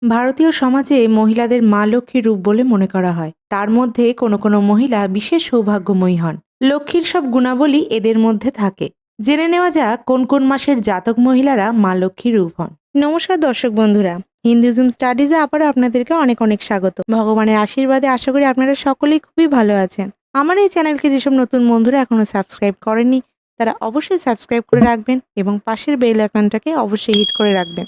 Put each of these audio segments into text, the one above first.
ভারতীয় সমাজে মহিলাদের মা লক্ষ্মীর রূপ বলে মনে করা হয়। তার মধ্যে কোনো কোনো মহিলা বিশেষ সৌভাগ্যময়ী হন। লক্ষ্মীর সব গুণাবলী এদের মধ্যে থাকে। জেনে নেওয়া যাক কোন কোন মাসের জাতক মহিলারা মা লক্ষ্মীর রূপ হন। নমস্কার দর্শক বন্ধুরা, হিন্দুইজম স্টাডিজে আবারও আপনাদেরকে অনেক অনেক স্বাগত। ভগবানের আশীর্বাদে আশা করি আপনারা সকলেই খুবই ভালো আছেন। আমার এই চ্যানেলকে যেসব নতুন বন্ধুরা এখনো সাবস্ক্রাইব করেননি তারা অবশ্যই সাবস্ক্রাইব করে রাখবেন এবং পাশের বেল আইকনটাকে অবশ্যই হিট করে রাখবেন।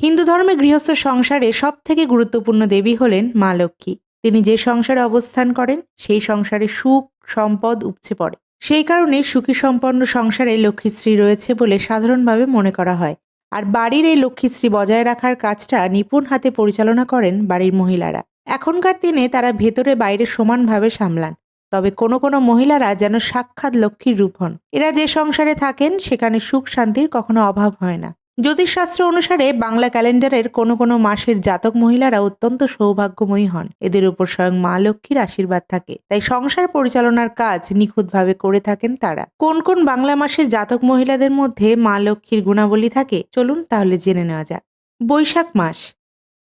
হিন্দু ধর্মে গৃহস্থ সংসারে সব থেকে গুরুত্বপূর্ণ দেবী হলেন মা লক্ষ্মী। তিনি যে সংসারে অবস্থান করেন সেই সংসারে সুখ সম্পদ উপচে পড়ে। সেই কারণে সুখী সম্পন্ন সংসারে লক্ষ্মীশ্রী রয়েছে বলে সাধারণভাবে মনে করা হয়। আর বাড়ির এই লক্ষ্মীশ্রী বজায় রাখার কাজটা নিপুণ হাতে পরিচালনা করেন বাড়ির মহিলারা। এখনকার দিনে তারা ভেতরে বাইরে সমানভাবে সামলান। তবে কোনো কোনো মহিলারা যেন সাক্ষাৎ লক্ষ্মীর রূপ হন। এরা যে সংসারে থাকেন সেখানে সুখ শান্তির কখনো অভাব হয় না। জ্যোতিষশাস্ত্র অনুসারে বাংলা ক্যালেন্ডারের কোনো কোনো মাসের জাতক মহিলারা অত্যন্ত সৌভাগ্যময়ী হন। এদের উপর স্বয়ং মা লক্ষ্মীর আশীর্বাদ থাকে, তাই সংসার পরিচালনার কাজ নিখুঁতভাবে করে থাকেন তারা। কোন কোন বাংলা মাসের জাতক মহিলাদের মধ্যে মা লক্ষ্মীর গুণাবলী থাকে চলুন তাহলে জেনে নেওয়া যাক। বৈশাখ মাস।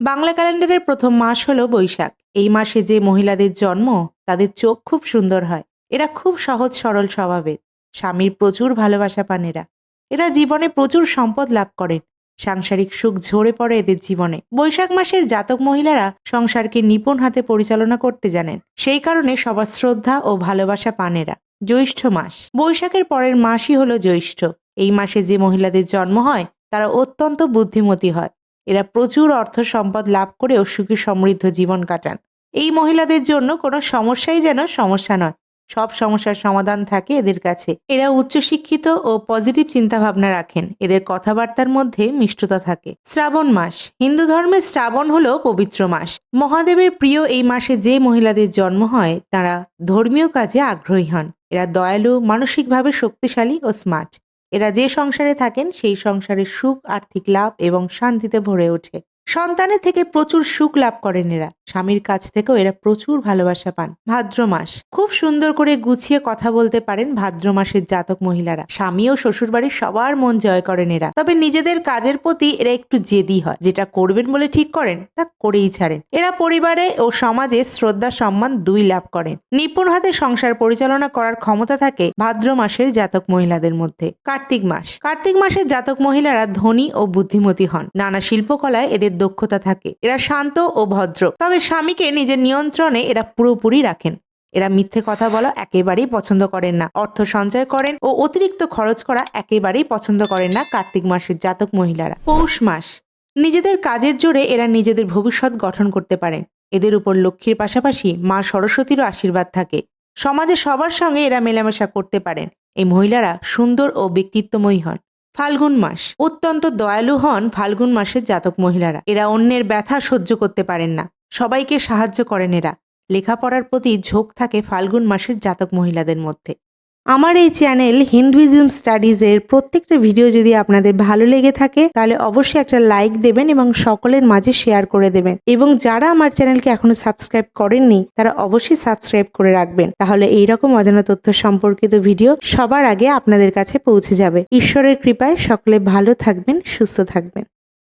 বাংলা ক্যালেন্ডারের প্রথম মাস হলো বৈশাখ। এই মাসে যে মহিলাদের জন্ম তাদের চোখ খুব সুন্দর হয়। এরা খুব সহজ সরল স্বভাবের। স্বামীর প্রচুর ভালোবাসা পান এরা। এরা জীবনে প্রচুর সম্পদ লাভ করেন। সাংসারিক সুখ ঝরে পড়ে এদের জীবনে। বৈশাখ মাসের জাতক মহিলারা সংসারকে নিপুণ হাতে পরিচালনা করতে জানেন। সেই কারণে সবার শ্রদ্ধা ও ভালোবাসা পান এরা। জ্যৈষ্ঠ মাস। বৈশাখের পরের মাসই হলো জ্যৈষ্ঠ। এই মাসে যে মহিলাদের জন্ম হয় তারা অত্যন্ত বুদ্ধিমতী হয়। এরা প্রচুর অর্থ সম্পদ লাভ করেও সুখী সমৃদ্ধ জীবন কাটান। এই মহিলাদের জন্য কোনো সমস্যাই যেন সমস্যা নয়, সব সমস্যার সমাধান থাকে এদের কাছে। এরা উচ্চশিক্ষিত ও পজিটিভ চিন্তাভাবনা রাখেন। এদের কথাবার্তার মধ্যে মিষ্টতা থাকে। শ্রাবণ মাস। হিন্দু ধর্মে শ্রাবণ হলো পবিত্র মাস। মহাদেবের প্রিয় এই মাসে যে মহিলাদের জন্ম হয় তারা ধর্মীয় কাজে আগ্রহী হন। এরা দয়ালু, মানসিকভাবে শক্তিশালী ও স্মার্ট। এরা যে সংসারে থাকেন সেই সংসারে সুখ, আর্থিক লাভ এবং শান্তিতে ভরে ওঠে। সন্তানের থেকে প্রচুর সুখ লাভ করেন এরা। স্বামীর কাছ থেকেও এরা প্রচুর ভালোবাসা পান। ভাদ্র মাস। খুব সুন্দর করে গুছিয়ে কথা বলতে পারেন ভাদ্র মাসের জাতক মহিলারা। স্বামী ও শ্বশুরবাড়ির সবার মন জয় করেন এরা। তবে নিজেদের কাজের প্রতি এরা একটু জেদি হয়। যেটা করবেন বলে ঠিক করেন তা করেই ছাড়েন। এরা পরিবারে ও সমাজে শ্রদ্ধা সম্মান দুই লাভ করেন। নিপুণ হাতে সংসার পরিচালনা করার ক্ষমতা থাকে ভাদ্র মাসের জাতক মহিলাদের মধ্যে। কার্তিক মাস। কার্তিক মাসের জাতক মহিলারা ধনী ও বুদ্ধিমতী হন। নানা শিল্পকলায় এদের দক্ষতা থাকে। এরা শান্ত ও ভদ্র। তবে স্বামীকে নিজের নিয়ন্ত্রণে এরা পুরোপুরি রাখেন। এরা মিথ্যে কথা বলা একেবারেই পছন্দ করেন না। অর্থ সঞ্চয় করেন ও অতিরিক্ত খরচ করা একেবারেই পছন্দ করেন না কার্তিক মাসের জাতক মহিলারা। পৌষ মাস। নিজেদের কাজের জোরে এরা নিজেদের ভবিষ্যৎ গঠন করতে পারেন। এদের উপর লক্ষ্মীর পাশাপাশি মা সরস্বতীরও আশীর্বাদ থাকে। সমাজে সবার সঙ্গে এরা মেলামেশা করতে পারেন। এই মহিলারা সুন্দর ও ব্যক্তিত্বময়ী হন। ফাল্গুন মাস। অত্যন্ত দয়ালু হন ফাল্গুন মাসের জাতক মহিলারা। এরা অন্যের ব্যথা সহ্য করতে পারেন না। সবাইকে সাহায্য করেন এরা। লেখাপড়ার প্রতি ঝোঁক থাকে ফাল্গুন মাসের জাতক মহিলাদের মধ্যে। আমার এই চ্যানেল হিন্দুইজম স্টাডিজের প্রত্যেকটা ভিডিও যদি আপনাদের ভালো লেগে থাকে তাহলে অবশ্যই একটা লাইক দেবেন এবং সকলের মাঝে শেয়ার করে দেবেন। এবং যারা আমার চ্যানেলকে এখনো সাবস্ক্রাইব করেননি তারা অবশ্যই সাবস্ক্রাইব করে রাখবেন। তাহলে এইরকম অজানা তথ্য সম্পর্কিত ভিডিও সবার আগে আপনাদের কাছে পৌঁছে যাবে। ঈশ্বরের কৃপায় সকলে ভালো থাকবেন, সুস্থ থাকবেন।